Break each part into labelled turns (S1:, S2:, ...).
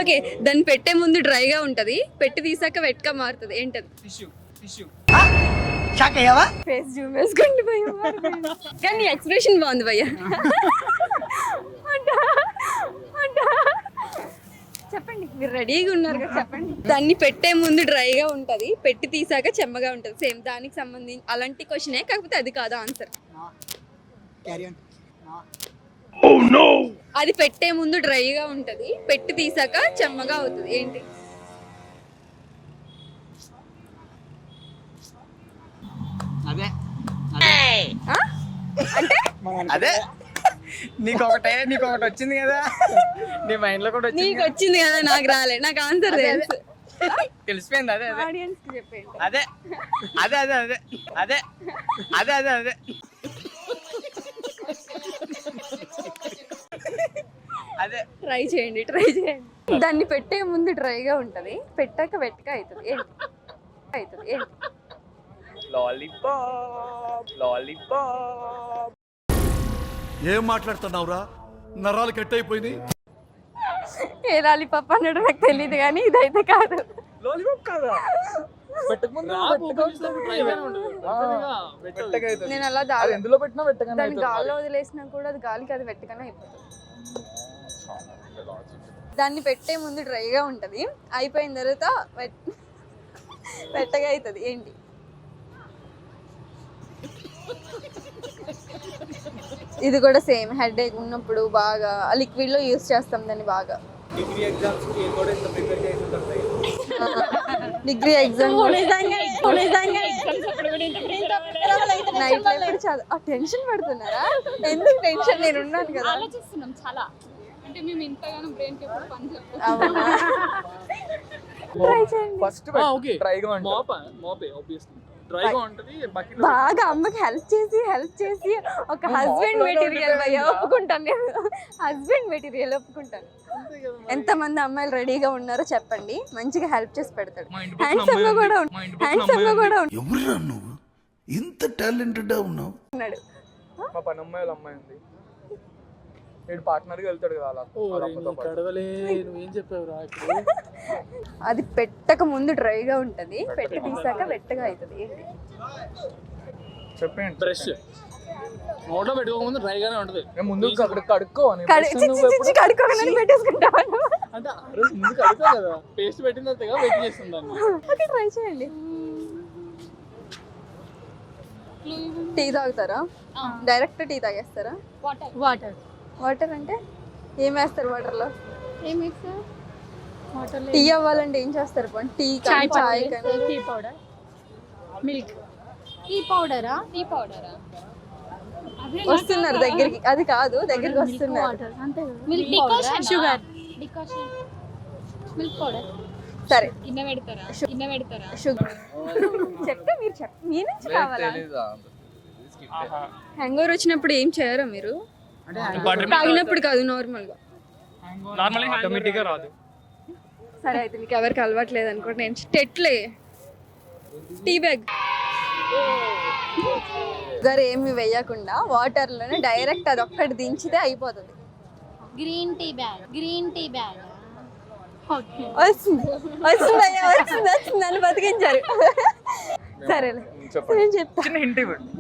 S1: Okay, దాన్ని పెట్టే ముందు డ్రైగా ఉంటది, పెట్టి తీసాక వెట్గా మారుతుంది, ఏంటది? ఫేస్ జూమ్ వేసుకోండి భయ్య, కానీ ఎక్స్ప్రెషన్ బాగుంది భయ్య. చెప్పండి, మీరు రెడీగా ఉన్నారు కదా, చెప్పండి. దాన్ని పెట్టే ముందు డ్రైగా ఉంటది, పెట్టి తీసాక చెమ్మగా ఉంటది. సేమ్ దానికి సంబంధించి అలాంటి క్వశ్చనే, కాకపోతే అది కాదు ఆన్సర్. అది పెట్టే ముందు డ్రైగా ఉంటది, పెట్టి తీసాక చెమ్మగా అవుతుంది, ఏంటి?
S2: అదే
S1: అంటే
S2: అదే నీకు ఒకటి వచ్చింది కదా, నీ మైండ్ లో కూడా
S1: నీకు వచ్చింది కదా, నాకు రాలే, నాకు ఆన్సర్ తెలుసు.
S2: తెలిసిపోయింది. అదే
S1: ఆడియన్స్ కి చెప్పండి.
S2: అదే అదే అదే అదే అదే అదే అదే అదే అదే
S1: ట్రై చేయండి. దాన్ని పెట్టే ముందు డ్రైగా ఉంటది, పెట్టాక వెట్గా అవుతుంది, ఏంటి?
S2: లాలీపాప్.
S3: ఏం మాట్లాడుతున్నావురా, నరాలు కట్ అయిపోయింది.
S1: ఏ లాలీపాప్ అన్నాడు నాకు తెలియదు, కానీ ఇదైతే కాదు.
S2: లాలీపాప్ కాదా?
S1: నేను అలా
S2: ఎందులో పెట్టినా
S1: దాన్ని గాల్లో వదిలేసినా కూడా అది గాలికి అది వెట్టగానే అయిపోతుంది. దాన్ని పెట్టే ముందు డ్రైగా ఉంటది, అయిపోయిన తర్వాత వెట్టగా అవుతుంది, ఏంటి? ఇది కూడా సేమ్, హెడ్ ఏక్ ఉన్నప్పుడు బాగా లిక్విడ్ లో యూస్ చేస్తాం దాన్ని బాగా. డిగ్రీ ఎగ్జామ్ నైట్ టెన్షన్ పడుతున్నారా? ఎందుకు టెన్షన్, నేను ఉన్నాను కదా.
S4: ఆలోచిస్తున్నాం చాలా, అంటే మేము ఇంతగానో బ్రెయిన్ కి ఎప్పుడు పని చెప్పాలి.
S1: అవునా, ట్రై చేయండి.
S2: ఫస్ట్ డ్రైగా ఉంటది,
S1: బాగా అమ్మకి హెల్ప్ చేసి ఒక హస్బెండ్ మెటీరియల్ భయ్య, ఒప్పుకుంటాను నేను. హస్బెండ్ మెటీరియల్ ఒప్పుకుంటాను. ఎంతమంది అమ్మాయిలు రెడీగా ఉన్నారో చెప్పండి, మంచిగా హెల్ప్ చేసి పెడతాడు. హ్యాండ్సమ్ గా కూడా
S3: ఎవరురా నువ్వు, ఇంత టాలెంటెడ్ ఉన్నావు?
S1: ఉన్నాడు.
S2: మా పని అమ్మాయి ఉంది, వీడు పార్ట్నర్ గా వెళ్తాడు కదా అలా.
S1: అది పెట్టక ముందు డ్రైగా ఉంటది, పెట్టి తీసాక వెట్టగా అవుతుంది, ఏంటి?
S2: చెప్పండి.
S5: బ్రష్ నోట్లో పెట్టుకోకముందు డ్రైగానే ఉంటది,
S2: ముందు కడుక్కోవాలి,
S1: కడుక్కోగానే పెట్టేసుకుంటావా?
S5: అంటే ముందు కడుక్కో కదా, పేస్ట్ పెట్టిన తర్వాత వెయిట్ చేస్తుంది దాన్ని.
S1: ఓకే, ట్రై చేయండి. టీ తాగుతారా? డైరెక్ట్ టీ తాగేస్తారా? వాటర్ అంటే ఏం వేస్తారు వాటర్లో? టీ అవ్వాలంటే ఏం చేస్తారు? టీ కానీ చాయ్ కానీ?
S4: Tea powder, milk. టీ పౌడరా?
S1: వస్తున్నారు దగ్గరికి, అది కాదు, దగ్గరికి వస్తున్నారు.
S4: Milk, decoction, sugar, decoction, milk powder.
S1: సరే,
S4: గిన్నె పెడతారా?
S1: షుగర్. చెప్తే మీరు మీ నుంచి కావాలా? హ్యాంగ్ ఓవర్ వచ్చినప్పుడు ఏం చేయరా మీరు? తాగినప్పుడు కాదు, నార్మల్ గా
S5: ఆటోమేటిక్ గా రాదు.
S1: సరే, అయితే మీకు ఎవరికి అలవాట్లేదు అనుకోండి, నేను టెట్లే టీ బ్యాగ్ గారు ఏమి వేయకుండా వాటర్ లోనే డైరెక్ట్ అది ఒక్కటి దించితే అయిపోతుంది.
S4: Green tea bag.
S1: వస్తుంది నన్ను బతికించారు. సరేలే, నేను చెప్తాను,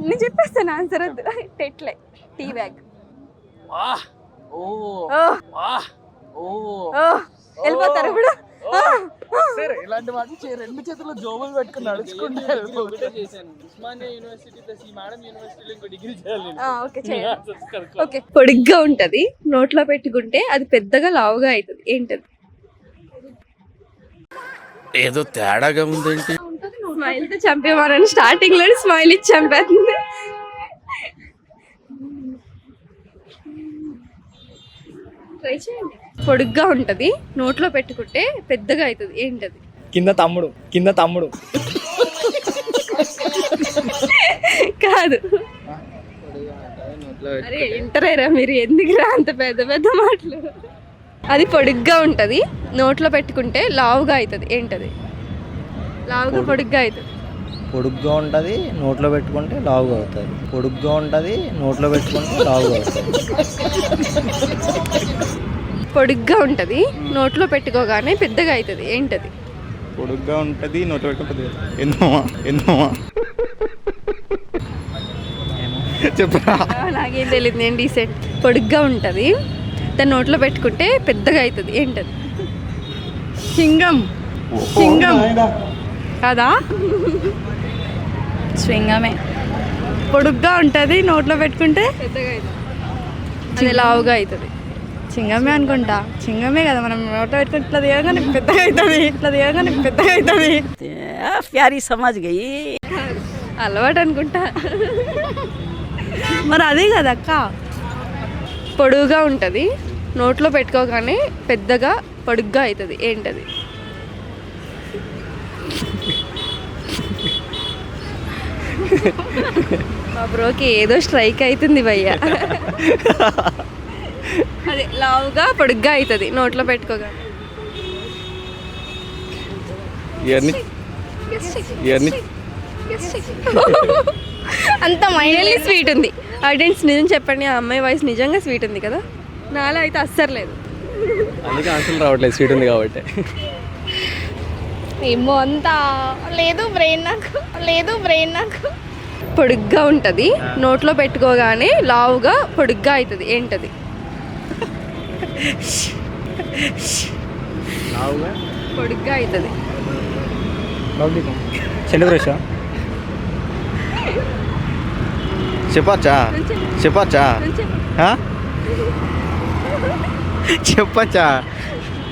S1: నేను చెప్పేస్తాను ఆన్సర్. వద్దు, టెట్లే టీ బ్యాగ్. వెళ్ళిపోతారు ఇప్పుడు.
S2: ఇలాంటి వాటి రెండు చేతుల్లో జోబులు పెట్టుకుని నడుచుకుంటే
S1: ఓకే, పొడిగ్గా ఉంటది, నోట్లో పెట్టుకుంటే అది పెద్దగా లావుగా అవుతుంది, ఏంటది?
S3: ఏదో తేడాగా ఉందేంటి?
S1: స్మైల్ తో చంపేమారని స్టార్టింగ్ లో స్మైల్ ఇచ్చి చంపేస్తుంది. ట్రై చేయండి. పొడుగ్గా ఉంటది, నోట్లో పెట్టుకుంటే పెద్దగా అవుతుంది, ఏంటది?
S2: కింద తమ్ముడు
S1: కాదు. అరే ఇంటరేరా మీరు, ఎందుకురా అంత పెద్ద మాటలు? అది పొడుగ్గా ఉంటది, నోట్లో పెట్టుకుంటే లావుగా అవుతుంది, ఏంటది? లావుగా పొడుగ్గా అవుతుంది.
S6: పొడుగ్గా ఉంటుంది, నోట్లో పెట్టుకుంటే లావుగా అవుతుంది. పొడుగ్గా ఉంటుంది, నోట్లో పెట్టుకుంటే లావుగా అవుతుంది.
S1: పొడుగ్గా ఉంటుంది, నోట్లో పెట్టుకోగానే పెద్దగా అవుతుంది, ఏంటది?
S6: పొడుగ్గా ఉంటుంది నోట్లో పెట్టుకుంటుంది. ఎన్నోమా చెప్పరా?
S1: నాకేం తెలియదు, నేను డీసెంట్. పొడుగ్గా ఉంటుంది, దాన్ని నోట్లో పెట్టుకుంటే పెద్దగా అవుతుంది, ఏంటది? సింగం కదా?
S7: స్వింగమే. పొడుగ్గా ఉంటుంది, నోట్లో పెట్టుకుంటే
S1: పెద్దగా అవుతుంది, అది లావుగా అవుతుంది.
S7: చింగమే అనుకుంటా. చింగమే కదా, మనం నోట్లో పెట్టుకుంటే ఇట్లా దిగగానే పెద్దగా అవుతుంది, ఇట్లా దిగగానే పెద్దగా అవుతుంది.
S8: ప్యారీ సమాజ్ గయి.
S1: అలవాటు అనుకుంటా.
S7: మరి అదే కదా అక్క.
S1: పొడుగుగా ఉంటుంది, నోట్లో పెట్టుకోగానే పెద్దగా పొడుగ్గా అవుతుంది, ఏంటది? మా బ్రోకి ఏదో స్ట్రైక్ అవుతుంది భయ్య. అదే లావుగా పొడుగ్గా అవుతుంది, నోట్లో పెట్టుకోగానే.
S7: అంత
S1: రియల్లీ స్వీట్ ఉంది. ఆడియన్స్ నిజం చెప్పండి, ఆ అమ్మాయి వాయిస్ నిజంగా స్వీట్ ఉంది కదా? నాలో అయితే అస్సలు లేదు.
S5: అందుకే ఆన్సర్ రావట్లేదు, స్వీట్ ఉంది కాబట్టి.
S7: ఏమో అంతా లేదు బ్రెయిన్ నాకు.
S1: పొడుగ్గా ఉంటుంది, నోట్లో పెట్టుకోగానే లావుగా పొడుగ్గా అవుతుంది, ఏంటది? పొడుగ్గా అవుతుంది.
S6: సెలబ్రేష చెప్పచ్చా? చెప్పచ్చా?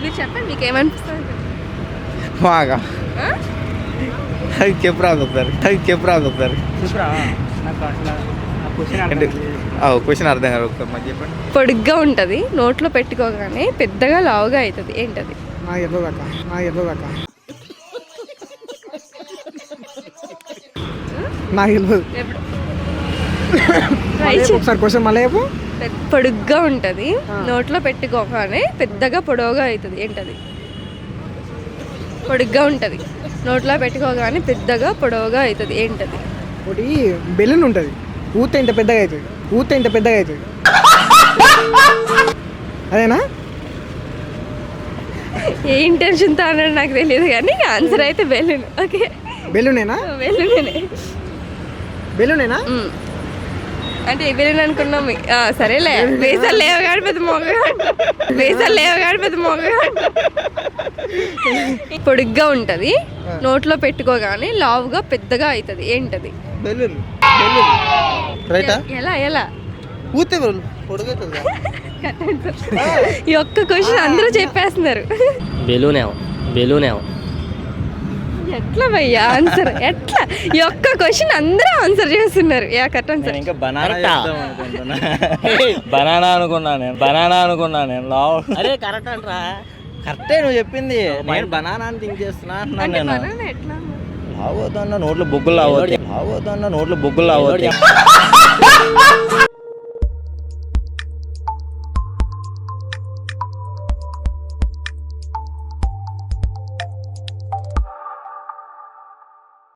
S1: మీరు చెప్పండి, మీకు ఏమనిపిస్తుంది?
S6: బాగా అది చెప్పరాదు ఒకసారి. క్వశ్చన్ అర్థం కాదు, ఒకసారి మరి చెప్పండి.
S1: పొడుగ్గా ఉంటుంది, నోట్లో పెట్టుకోగానే పెద్దగా లావుగా అవుతుంది, ఏంటది? పొడుగ్గా ఉంటుంది, నోట్లో పెట్టుకోగానే పెద్దగా పొడవుగా అవుతుంది, ఏంటది? పొడుగ్గా ఉంటుంది, నోట్లో పెట్టుకోగానే పెద్దగా పొడవుగా అవుతుంది, ఏంటది?
S2: ఒకటి బెలూన్ ఉంటుంది, ఊత ఇంత పెద్దగా అవుతుంది. అదేనా?
S1: ఏ ఇంటెన్షన్తో అన్నాడు నాకు తెలియదు, కానీ ఆన్సర్ అయితే బెలూన్. ఓకే,
S2: బెలూనేనా? బెలూనేనా?
S1: అంటే ఈ బెలూన్ అనుకున్నాం. సరేలే, వేసాలు లేవగాడు పెద్ద మొగగాడు. పొడుగ్గా ఉంటుంది, నోట్లో పెట్టుకోగానే లావుగా పెద్దగా అవుతుంది, ఏంటది?
S6: బెలూన్ రైటా?
S1: ఎలా
S6: ఊతే పొడుగవుతుంది.
S1: ఈ ఒక్క క్వశ్చన్ అందరూ చెప్పేస్తున్నారు.
S5: బెలూనేమో.
S1: ఎట్లా భయ్యా ఆన్సర్? ఎట్లా? ఈ ఒక్క క్వశ్చన్ అందరూ ఆన్సర్ చేస్తున్నారు. Correct answer.
S6: ఇంకా బనానా అనుకున్నా నేను లావు. అరే కరెక్ట్ అంటరా, కరెక్టే నువ్వు చెప్పింది. నేను బనానా అని థింక్ చేస్తున్నా అంటున్నాను నేను.
S1: ఎట్లా
S6: లావు అవుతున్నా, నోట్లో బొగ్గులు లావు.